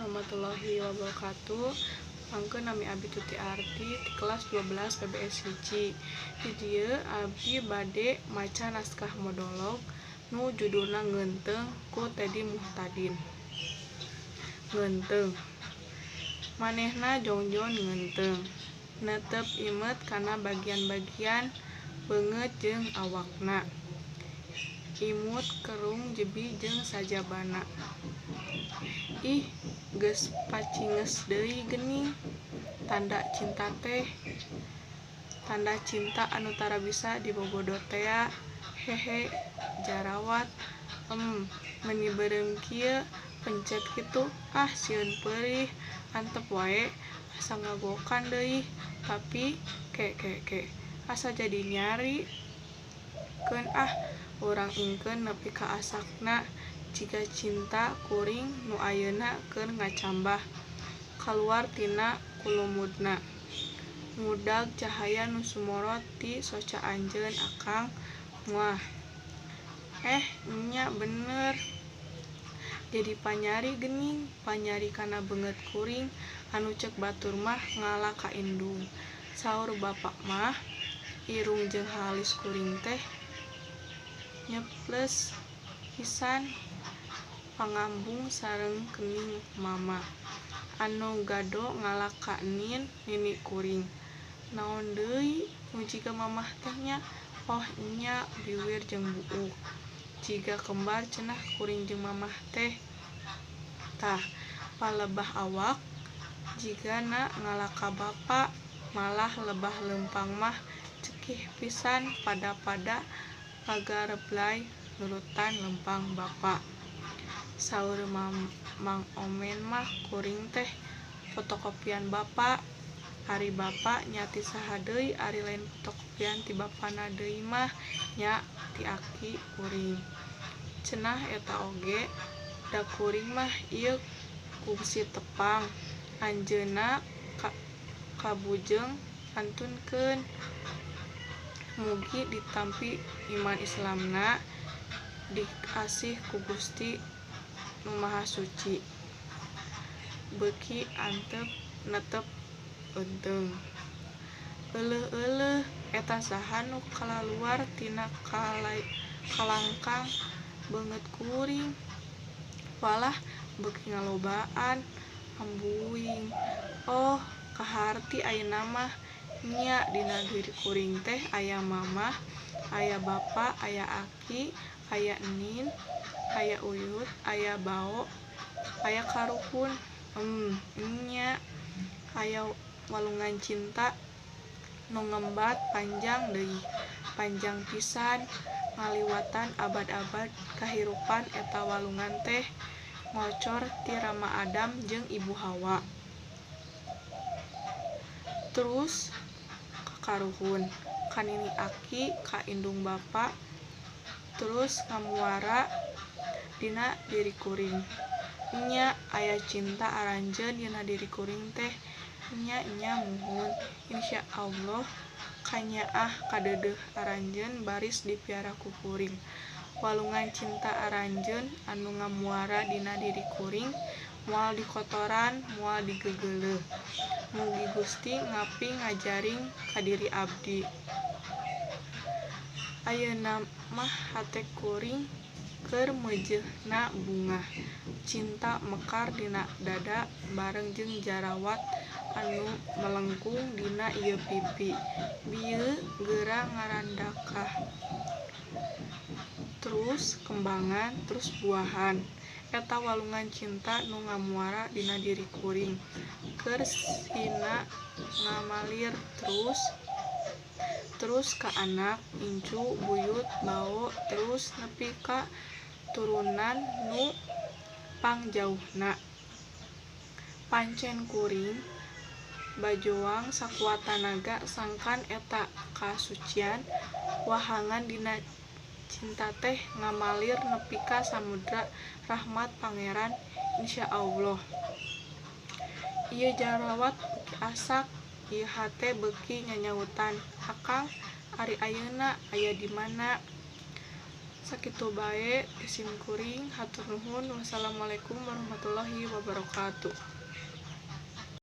warahmatullahi wabarakatuh. Mangkeun nami Abi Tuti Arti di kelas 12 PBS hiji. Di dieu Abi bade maca naskah monolog nu judulna Ngeunteung ku Teddy Muhtadin. Ngeunteung. Manehna jongjon ngeunteung, netep imet kana bagian-bagian beungeut jeung awakna. Imut kerung jebi jeung sajabana. Ih, geus pacinges deui geuning. Tanda cinta teh. Tanda cinta anu tara bisa dibobodo tea. Hehe, jarawat. Meuni beureum kieu pencet kitu. Ah, sieun peurih. Antep wae asa ngagokan deui. Tapi ke asa jadi nyari. Keun urang engkeun nepi ka asakna. Jiga cinta kuring nu ayeuna keur ngacambah kaluar tina kulumudna. Ngudag cahaya nu sumorot ti soca anjeun akang. Muah. Nya bener. Jadi panyari geuning, panyari kana beungeut kuring anu ceuk batur mah ngalah ka indung. Saur bapak mah, irung jeung halis kuring teh nyeples pisan pangambung sareng kening mama. Anu gado ngalah ka nin nini kuring. Naon deui nu jiga mamah teh nya? Oh nya biwir jeung buuk. Jiga kembar cenah kuring jeung mamah teh. Tah, palebah awak jigana ngalah ka bapa, malah lebah leumpang mah cekih pisan pada pagareblay nurutan lempang bapa. Saur Mang Omen mah kuring teh fotokopian bapa. Ari bapa nya ti saha deui ari lain fotokopian ti bapana deui mah nya ti aki kuring. Cenah eta oge da kuring mah ieu kungsi tepang. Anjeunna kabujeng antunkeun. Mugi ditampi iman Islamna dikasih ku Gusti Nu Maha Suci. Beuki antep netep eunteung. Euleuh eta saha nu kalaluar tina kalangkang beungeut kuring? Walah beuki ngalobaan. Ambuing. Oh, kaharti ayeuna mah nya dina diri kuring teh aya mamah, aya bapa, aya aki, aya nin, aya uyut, aya bao, aya karuhun. Nya aya walungan cinta nu ngembat panjang deui. Panjang pisan ngaliwatan abad-abad kahirupan eta walungan teh ngocor ti Rama Adam jeung Ibu Hawa. Terus ka karuhun, ka nini aki, ka indung bapa, terus ngamuara dina diri kuring. Nya aya cinta aranjeun dina diri kuring teh. Nya muhun insyaallah kanyaah kadeudeuh aranjeun baris dipiara ku kuring. Walungan cinta aranjeun anu ngamuara dina diri kuring moal dikotoran, moal digegeuleuh. Mugi Gusti ngaping ngajaring ka diri abdi. Ayeuna mah hate kuring keur meujeuhna bunga. Cinta mekar dina dada bareng jeung jarawat anu melengkung dina ieu pipi. Bieu geura ngarandakah. Terus kembangan, terus buahan. Eta walungan cinta nu ngamuara dina diri kuring. Keur sina ngamalir terus ka anak, incu, buyut, bao, terus nepi ka turunan nu pangjauhna. Pancen kuring bajoang sakuat tanaga sangkan eta kasucian wahangan dina cinta teh ngamalir nepi ka samudra rahmat Pangeran insyaallah. Ieu jarawat beuki asak, ieu hate beuki nyanyautan, "Akang, ari ayeuna aya di mana?" Sakitu bae isim kuring, hatur nuhun. Wassalamualaikum warahmatullahi wabarakatuh.